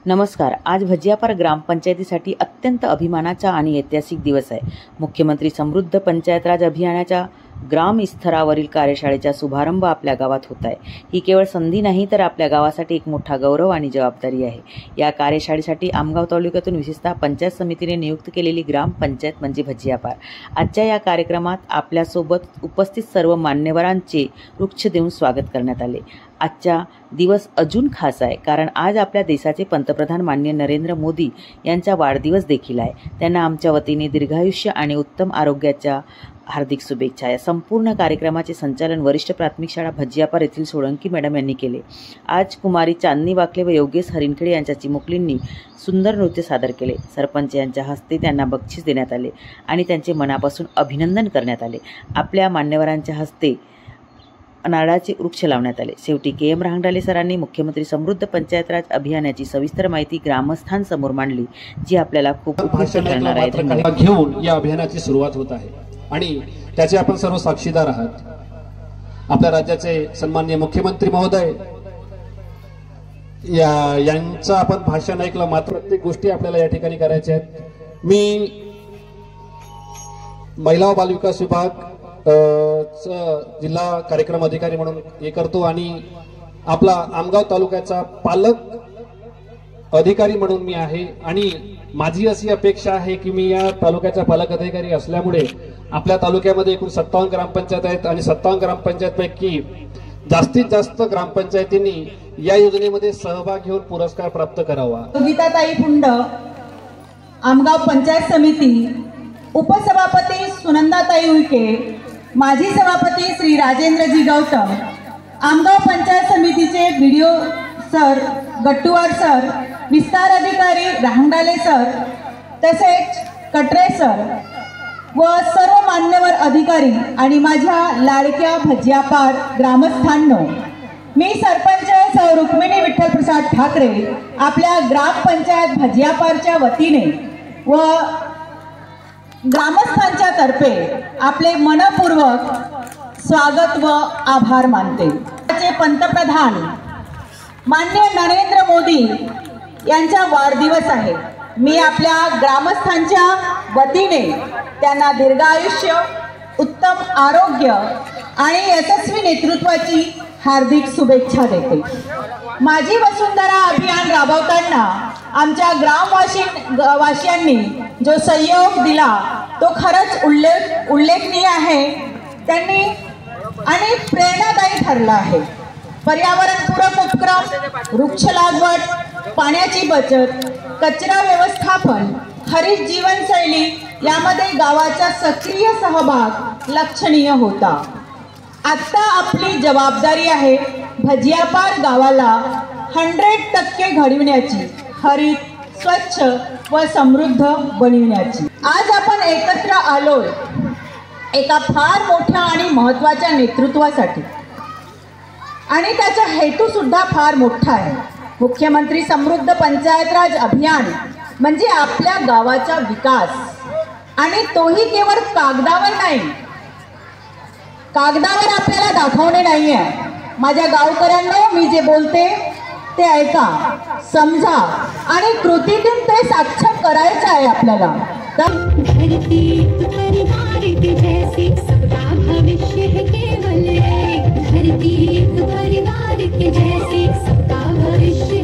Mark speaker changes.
Speaker 1: नमस्कार। आज भजियापार ग्रामपंचायतीसाठी अत्यंत अभिमानाचा आणि ऐतिहासिक दिवस आहे। मुख्यमंत्री समृद्ध पंचायत राज अभियानाच्या ग्राम स्तरावरील कार्यशाळेचा शुभारंभ आपल्या गावात होत आहे। ही केवळ संधी नाही तर आपल्या गावासाठी एक मोठा गौरव आणि जबाबदारी आहे। या कार्यशाळेसाठी आमगाव तालुक्यातून विशेषतः पंचायत समितीने नियुक्त केलेली ग्रामपंचायत म्हणजे भजियापार। आजच्या या कार्यक्रमात आपल्यासोबत उपस्थित सर्व मान्यवरांचे वृक्ष देऊन स्वागत करण्यात आले। आजचा दिवस अजून खास आहे कारण आज आपल्या देशाचे पंतप्रधान माननीय नरेंद्र मोदी यांचा वाढदिवस देखील आहे। त्यांना आमच्या वतीने दीर्घायुष्य आणि उत्तम आरोग्याच्या हार्दिक शुभेच्छा। या संपूर्ण कार्यक्रमाचे संचालन वरिष्ठ प्राथमिक शाळा भजियापार येथील सोळंकी मॅडम यांनी केले। आज कुमारी चांदनी वाकले व योगेश हरिणखेडे यांच्या चिमुकलींनी सुंदर नृत्य सादर केले। सरपंच यांच्या हस्ते त्यांना बक्षीस देण्यात आले आणि त्यांचे मनापासून अभिनंदन करण्यात आले। आपल्या मान्यवरांच्या हस्ते नारळाचे वृक्ष लावण्यात आले। शेवटी के.एम. राहंगडाले सरांनी मुख्यमंत्री समृद्ध पंचायत राज अभियानाची सविस्तर माहिती ग्रामस्थांसमोर मांडली, जी आपल्याला खूप उपयुक्त ठरणार आहे।
Speaker 2: घेऊन या अभियानाची सुरुवात होत आहे आणि त्याचे आपण सर्व साक्षीदार आहात। आपल्या राज्याचे सन्माननीय मुख्यमंत्री महोदय यांचं आपण भाषण ऐकलं, मात्र प्रत्येक गोष्टी आपल्याला या ठिकाणी करायच्या आहेत। मी महिला व बालविकास विभाग जिल्हा कार्यक्रम अधिकारी म्हणून हे करतो आणि आपला आमगाव तालुक्याचा पालक अधिकारी म्हणून मी आहे आणि माझी अशी अपेक्षा आहे की मी या तालुक्याचा पालक अधिकारी असल्यामुळे आपल्या तालुक्यामध्ये एकूण 57 ग्रामपंचायत आहेत आणि 57 ग्रामपंचायतपैकी जास्तीत जास्त ग्रामपंचायतींनी या योजनेमध्ये सहभाग घेऊन पुरस्कार प्राप्त करावा।
Speaker 3: योगिताताई पुंड, आमगाव पंचायत समिती, उपसभापती सुनंदाताई उईके, माजी सभापती श्री राजेंद्रजी गौतम, आमगाव पंचायत समितीचे बीडीओ सर गट्टुवार सर, विस्तार अधिकारी राहंगडाले सर, तसेच कटरे सर व सर्व मान्यवर अधिकारी आणि माझ्या लाडक्या भजियापार ग्रामस्थांनो, मी सरपंच सौ रुक्मिणी विठ्ठल प्रसाद ठाकरे आपल्या ग्रामपंचायत भजियापारच्या वतीने व ग्रामस्थांच्या तर्फे आपले मनपूर्वक स्वागत व आभार मानते। पंतप्रधान माननीय नरेंद्र मोदी यांचा वाढदिवस आहे। मी आपल्या ग्रामस्थांच्या वतीने त्यांना दीर्घायुष्य, उत्तम आरोग्य आणि यशस्वी नेतृत्वाची हार्दिक शुभेच्छा देते। माझी वसुंधरा अभियान राबवताना आमच्या ग्रामवासियांनी जो सहयोग दिला तो खरंच उल्लेखनीय आहे। त्यांनी आणि प्रेरणादायी ठरला आहे। पर्यावरणपूरक उपक्रम, वृक्ष लागवड, पाण्याची बचत, कचरा व्यवस्थापन, हरित जीवनशैली यामध्ये गावाचा सक्रिय सहभाग लक्षणीय होता। आता आपली जबाबदारी आहे भजियापार गावाला 100% घडविण्याची, हरित, स्वच्छ व समृद्ध बनविण्याची। आज आपण एकत्र आलोय एका फार मोठ्या आणि महत्त्वाच्या नेतृत्वासाठी आणि त्याचा हेतू सुद्धा फार मोठा आहे। मुख्यमंत्री समृद्ध पंचायत राज अभियान म्हणजे आपल्या गावाचा विकास आणि तोही केवळ कागदावर नाही, कागदावर आपल्याला दाखवणे नाहीये। माझ्या गावकऱ्यांनो, मी जे बोलते ते ऐका, समजा आणि कृतीतून ते साक्षर करायचं आहे आपल्याला।
Speaker 4: धरती परिवार के जैसे सबका भविष्य है केवल एक, धरती परिवार के जैसे सबका भविष्य